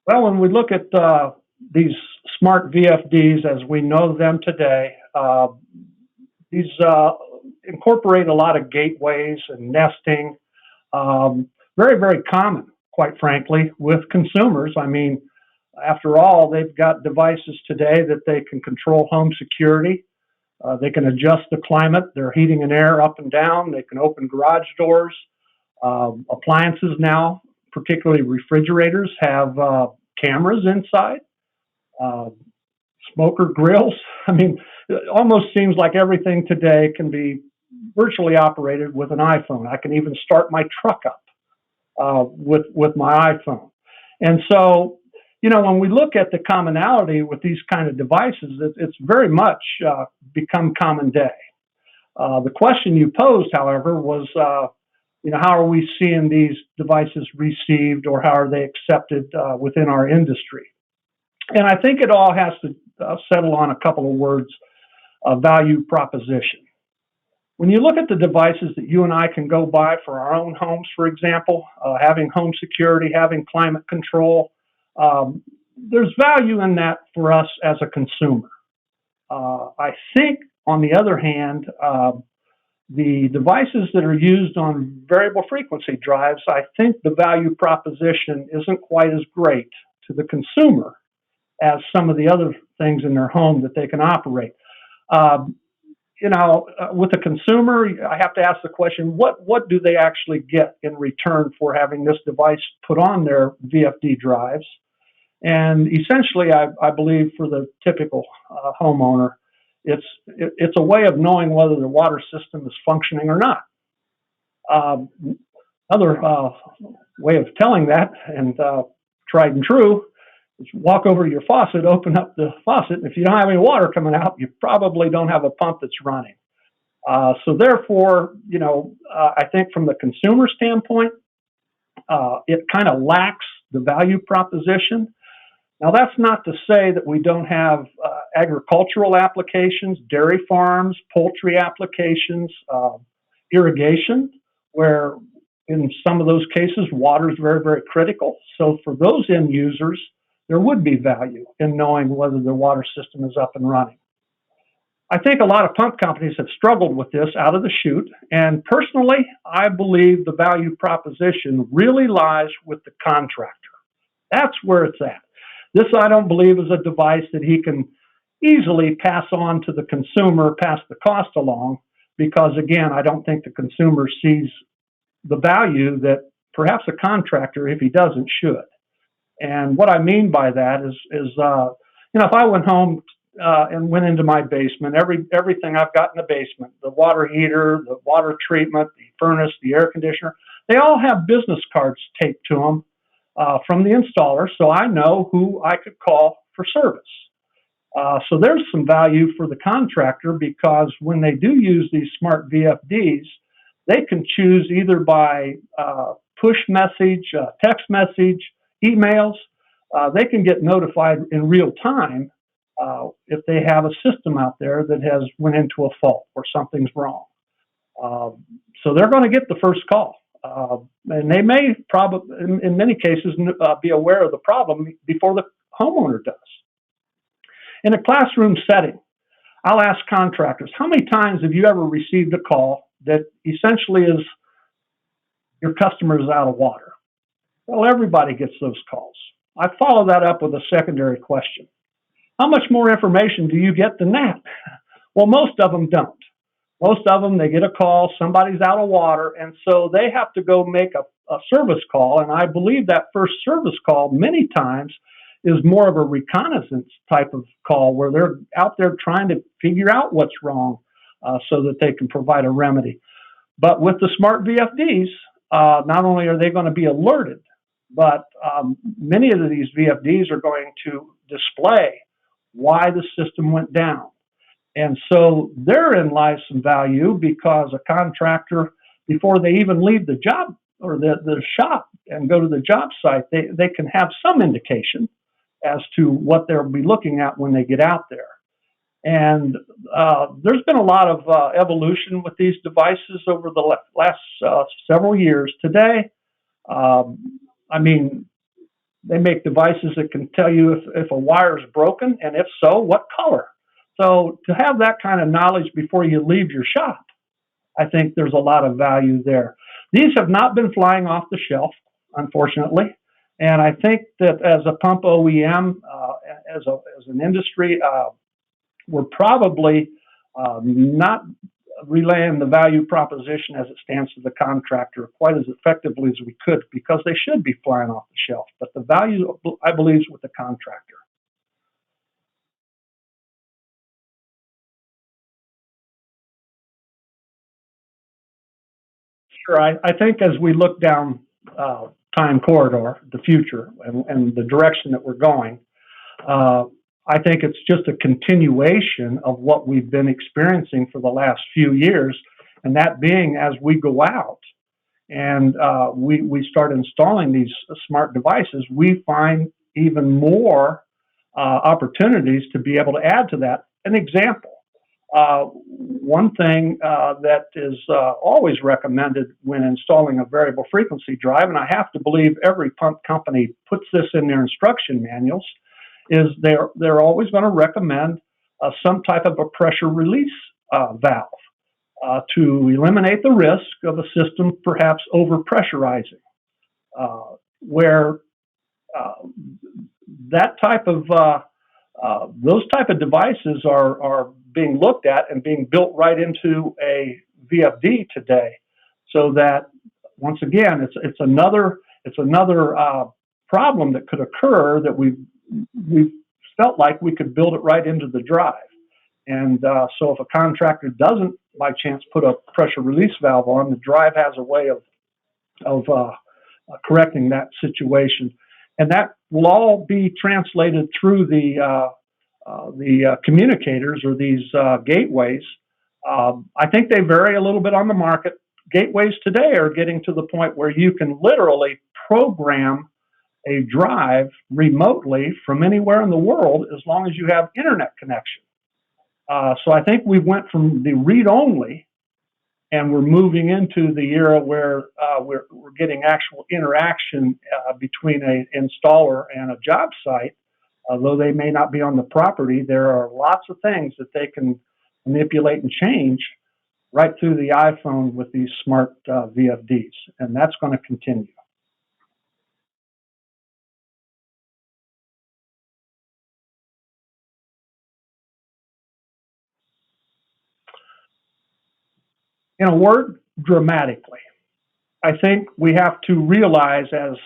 Well, when we look at these smart VFDs as we know them today, these incorporate a lot of gateways and nesting. Very, very common, quite frankly, with consumers. I mean, after all, they've got devices today that they can control home security. They can adjust the climate, their heating and air up and down. They can open garage doors. Appliances now, particularly refrigerators, have cameras inside, uh, smoker grills. I mean, it almost seems like everything today can be virtually operated with an iPhone. I can even start my truck up with my iPhone. And so, when we look at the commonality with these kind of devices, it's very much become common day. The question you posed, however, was, how are we seeing these devices received, or how are they accepted within our industry? And I think it all has to settle on a couple of words: value proposition. When you look at the devices that you and I can go buy for our own homes, for example, having home security, having climate control, there's value in that for us as a consumer. I think, on the other hand, the devices that are used on variable frequency drives, I think the value proposition isn't quite as great to the consumer as some of the other things in their home that they can operate. With the consumer, I have to ask the question, what do they actually get in return for having this device put on their VFD drives? And essentially, I believe for the typical homeowner, it's a way of knowing whether the water system is functioning or not. Another way of telling that, and tried and true, is walk over to your faucet, open up the faucet, and if you don't have any water coming out, you probably don't have a pump that's running. So therefore, I think from the consumer standpoint, it kind of lacks the value proposition. Now, that's not to say that we don't have agricultural applications, dairy farms, poultry applications, irrigation, where in some of those cases, water is very, very critical. So for those end users, there would be value in knowing whether the water system is up and running. I think a lot of pump companies have struggled with this out of the chute, and personally, I believe the value proposition really lies with the contractor. That's where it's at. This, I don't believe, is a device that he can easily pass on to the consumer, pass the cost along, because again, I don't think the consumer sees the value that perhaps a contractor, if he doesn't, should. And what I mean by that is if I went home and went into my basement, everything I've got in the basement, the water heater, the water treatment, the furnace, the air conditioner, they all have business cards taped to them from the installer, so I know who I could call for service. So there's some value for the contractor, because when they do use these smart VFDs, they can choose either by push message, text message, emails. They can get notified in real time if they have a system out there that has went into a fault or something's wrong. So they're going to get the first call. And they may probably, in many cases, be aware of the problem before the homeowner does. In a classroom setting, I'll ask contractors, how many times have you ever received a call that essentially is your customer is out of water? Well, everybody gets those calls. I follow that up with a secondary question. How much more information do you get than that? Well, most of them don't. Most of them, they get a call, somebody's out of water, and so they have to go make a service call. And I believe that first service call many times is more of a reconnaissance type of call, where they're out there trying to figure out what's wrong so that they can provide a remedy. But with the smart VFDs, not only are they going to be alerted, but many of these VFDs are going to display why the system went down. And so therein lies some value, because a contractor, before they even leave the job or the shop and go to the job site, they can have some indication as to what they'll be looking at when they get out there. And there's been a lot of evolution with these devices over the last several years. Today, They make devices that can tell you if a wire is broken, and if so, what color. So to have that kind of knowledge before you leave your shop, I think there's a lot of value there. These have not been flying off the shelf, unfortunately. And I think that as a pump OEM, as an industry, we're probably not relaying the value proposition as it stands to the contractor quite as effectively as we could, because they should be flying off the shelf. But the value, I believe, is with the contractor. Sure. I think as we look down time corridor, the future, and the direction that we're going, uh, I think it's just a continuation of what we've been experiencing for the last few years, and that being as we go out and we start installing these smart devices, we find even more opportunities to be able to add to that. An example, one thing that is always recommended when installing a variable frequency drive, and I have to believe every pump company puts this in their instruction manuals, is they're always going to recommend some type of a pressure release valve to eliminate the risk of a system perhaps over pressurizing, where uh, that type of those type of devices are being looked at and being built right into a VFD today, so that once again it's another problem that could occur that we felt like we could build it right into the drive. And so if a contractor doesn't by chance put a pressure release valve on, the drive has a way of correcting that situation, and that will all be translated through the communicators or these gateways. I think they vary a little bit on the market. Gateways today are getting to the point where you can literally program a drive remotely from anywhere in the world as long as you have internet connection. So I think we went from the read only, and we're moving into the era where we're getting actual interaction between an installer and a job site. Although they may not be on the property, there are lots of things that they can manipulate and change right through the iPhone with these smart VFDs, and that's going to continue. In a word, dramatically. I think we have to realize as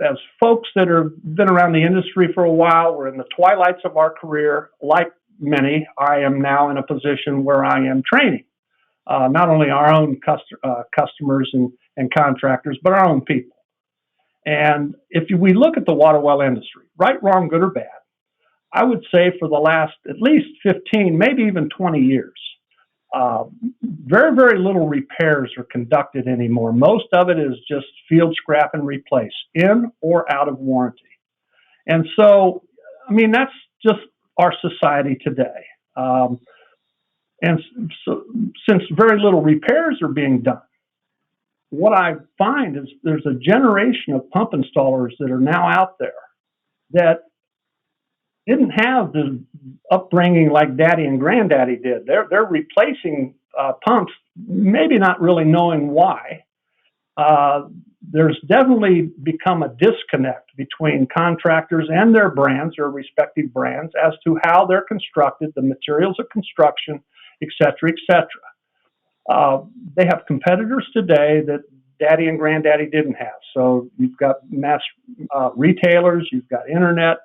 as folks that have been around the industry for a while, we're in the twilights of our career. Like many, I am now in a position where I am training not only our own customers and contractors, but our own people. And if we look at the water well industry, right, wrong, good, or bad, I would say for the last at least 15, maybe even 20 years, uh, very, very little repairs are conducted anymore. Most of it is just field scrap and replace, in or out of warranty. And so, I mean, that's just our society today. And so, since very little repairs are being done, what I find is there's a generation of pump installers that are now out there that didn't have the upbringing like daddy and granddaddy did. They're replacing pumps, maybe not really knowing why. Uh, there's definitely become a disconnect between contractors and their brands, their respective brands, as to how they're constructed, the materials of construction, et cetera, et cetera. Uh, they have competitors today that daddy and granddaddy didn't have. So you've got mass retailers, you've got internet,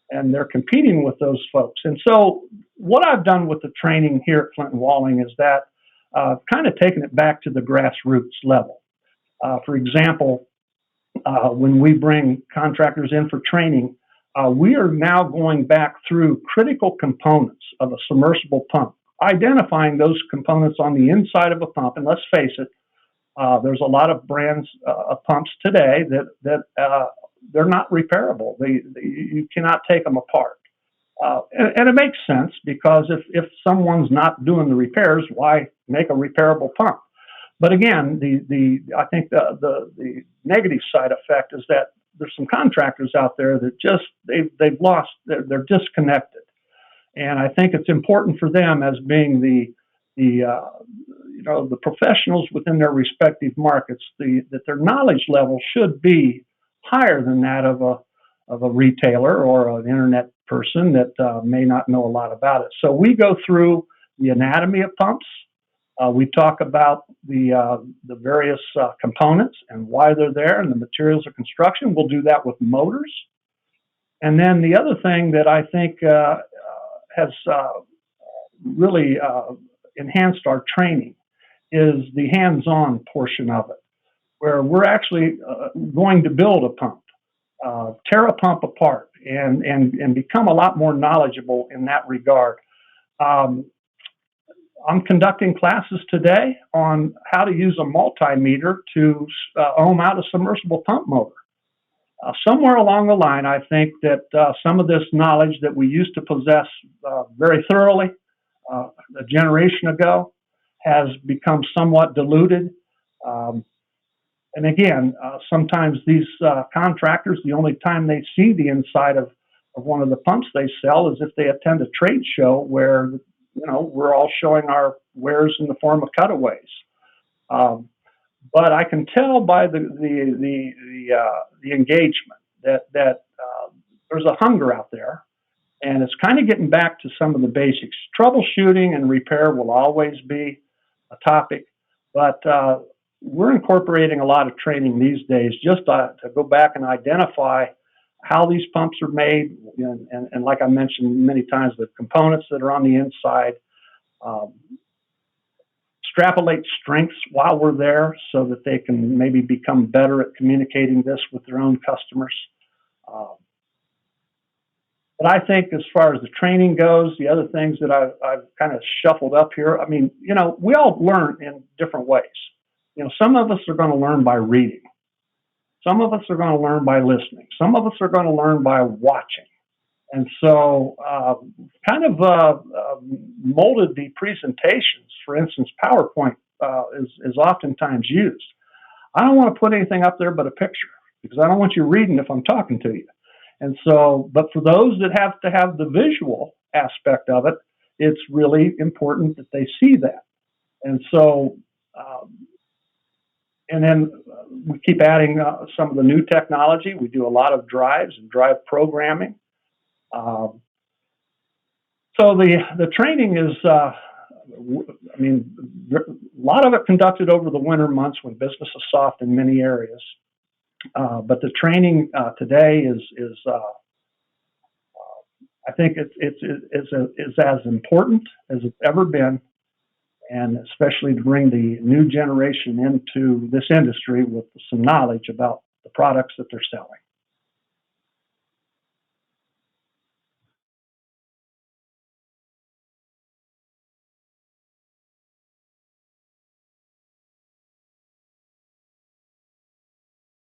and they're competing with those folks. And so what I've done with the training here at Flint and Walling is that kind of taking it back to the grassroots level. For example, when we bring contractors in for training, we are now going back through critical components of a submersible pump, identifying those components on the inside of a pump. And let's face it, there's a lot of brands of pumps today that they're not repairable. You cannot take them apart. And it makes sense, because if someone's not doing the repairs, why make a repairable pump? But again, I think the negative side effect is that there's some contractors out there that just they've lost, they're disconnected, and I think it's important for them as being the professionals within their respective markets, that their knowledge level should be higher than that of a retailer or an internet person that may not know a lot about it. So we go through the anatomy of pumps. We talk about the various components and why they're there and the materials of construction. We'll do that with motors. And then the other thing that I think has really enhanced our training is the hands-on portion of it, where we're actually going to build a pump, tear a pump apart, and become a lot more knowledgeable in that regard. I'm conducting classes today on how to use a multimeter to ohm out a submersible pump motor. Somewhere along the line, I think that some of this knowledge that we used to possess very thoroughly a generation ago has become somewhat diluted. And again, sometimes these contractors, the only time they see the inside of one of the pumps they sell is if they attend a trade show where, we're all showing our wares in the form of cutaways. But I can tell by the engagement that there's a hunger out there, and it's kind of getting back to some of the basics. Troubleshooting and repair will always be a topic, but we're incorporating a lot of training these days just to go back and identify how these pumps are made, and like I mentioned many times, the components that are on the inside. Extrapolate strengths while we're there so that they can maybe become better at communicating this with their own customers. But I think as far as the training goes, the other things that I've kind of shuffled up here, we all learn in different ways. Some of us are going to learn by reading. Some of us are going to learn by listening. Some of us are going to learn by watching. And so molded the presentations. For instance, PowerPoint is oftentimes used. I don't want to put anything up there but a picture because I don't want you reading if I'm talking to you. And so, but for those that have to have the visual aspect of it, it's really important that they see that. And so, and then we keep adding some of the new technology. We do a lot of drives and drive programming. So the training is, a lot of it conducted over the winter months when business is soft in many areas. But the training today is I think it's as important as it's ever been, and especially to bring the new generation into this industry with some knowledge about the products that they're selling.